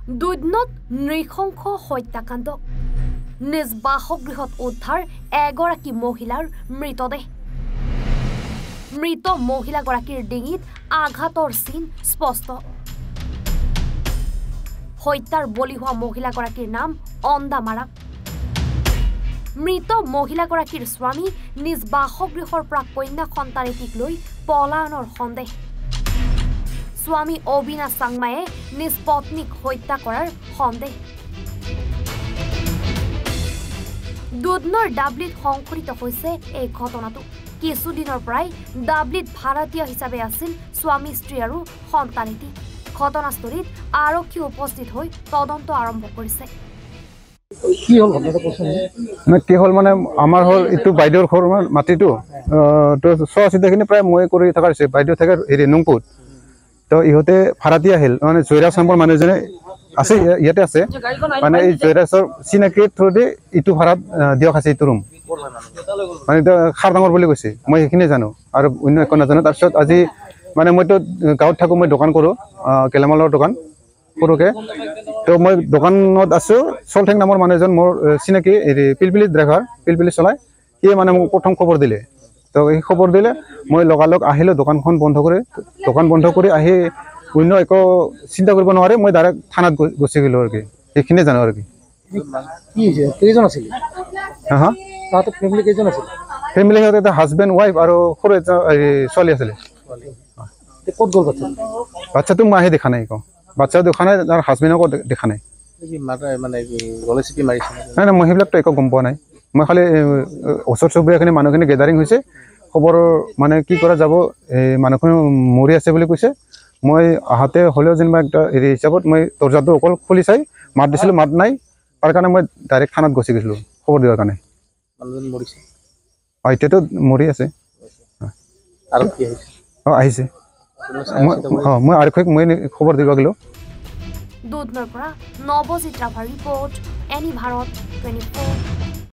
দুদিনত নৃশংস হত্যাকাণ্ড নিজ বাসগৃহত উদ্ধাৰ এগৰাকী মহিলাৰ মৃতদেহ মৃত মহিলাগৰাকীৰ ডিঙিত আঘাতৰ চিন স্পষ্ট হত্যাৰ বলি হোৱা মহিলাগৰাকীৰ নাম অন্দা মাৰাক মৃত মহিলাগৰাকীৰ স্বামী নিজ বাসগৃহৰ পৰা কন্যা সন্তানেটিক লৈ পলায়নৰ সন্দেহ স্বামী অবিনাশ চাংমায়ে নিজ পত্নীক হত্যা কৰাৰ সন্দেহ দুধনৰ ডাবলিত সংঘটিত হৈছে এই ঘটনাটো কিছুদিনৰ পৰাই ডাবলিত ভাৰতীয় হিচাপে আছিল স্বামী স্ত্ৰী আৰু সন্তানেটি ঘটনাস্থলীত আৰক্ষী উপস্থিত হৈ তদন্ত আৰম্ভ কৰিছে কি হল মানে আমাৰ হল ইটো বাইদেউৰ ঘৰ মাটিটো তো চোৱা চিতাখিনি প্ৰায় মই কৰি থকাৰ আছে বাইদেউ থাকে হেৰি নংপুত তো ইহঁতে ভাড়াতি আহিল মানে জয়ৰাজ নামৰ মানুহজনে আছে ইয়াতে আছে মানে এই জয়ৰাজৰ চিনাকি থ্ৰুদি ইটো ভাড়াত দিয়ক আছে ইটো ৰুম মানে খাৰ ডাঙৰ বুলি কৈছে মই সেইখিনি জানো আৰু অন্য একো নাজানো তাৰপিছত আজি মানে মইতো গাঁৱত থাকোঁ মই দোকান কৰোঁ গেলামালৰ দোকান সৰুকৈ তো মই দোকানত আছোঁ চলঠেং নামৰ মানুহ এজন মোৰ চিনাকি হেৰি পিলপিলি ড্ৰাইভাৰ পিলপিলি চলাই সিয়ে মানে মোক প্ৰথম খবৰ দিলে তো এই খবৰ দিলে মই লগালগ আহিলোঁ দোকানখন বন্ধ কৰি আহি অন্য একো চিন্তা কৰিব নোৱাৰে মই ডাইৰেক্ট থানাত গুচি গ'লোঁ আৰু কি সেইখিনিয়ে জানো আৰু কি কেইজন আছিল হা তাহাঁতৰ ফেমিলি কেইজন আছিল ফেমিলি সিহঁতে এটা হাজবেণ্ড ৱাইফ আৰু সৰু এটা ছোৱালী আছিলে ক'ত গ'ল বাচ্ছা বাচ্ছাটো মই আহি দেখা নাই আকৌ বাচ্ছাও দেখা নাই তাৰ হাজবেণ্ডকো দেখা নাই মানে গলে চিপি মাৰিছে নাই নাই মই সেইবিলাকতো একো গম পোৱা নাই মই খালি ওচৰ চুবুৰীয়াখিনি মানুহখিনি গেডাৰিং হৈছে খবৰ মানে কি কৰা যাব এই মানুহখিনি মৰি আছে বুলি কৈছে মই আহোঁতে হ'লেও যেনিবা একটা হেৰি হিচাপত মই দৰ্জাটো অকল খুলি চাই মাত দিছিলোঁ মাত নাই তাৰ কাৰণে মই ডাইৰেক্ট থানাত গুচি গৈছিলোঁ খবৰ দিয়াৰ কাৰণে মানুহজন মৰিছে এতিয়াতো মৰি আছে আৰু কি হৈছে আহিছে মই আৰক্ষীক মই খবৰ দিব গ'লোঁ দুধনৰ পৰা নৱজিৎ ৰাভাৰ ৰিপৰ্ট এনি ভাৰত 24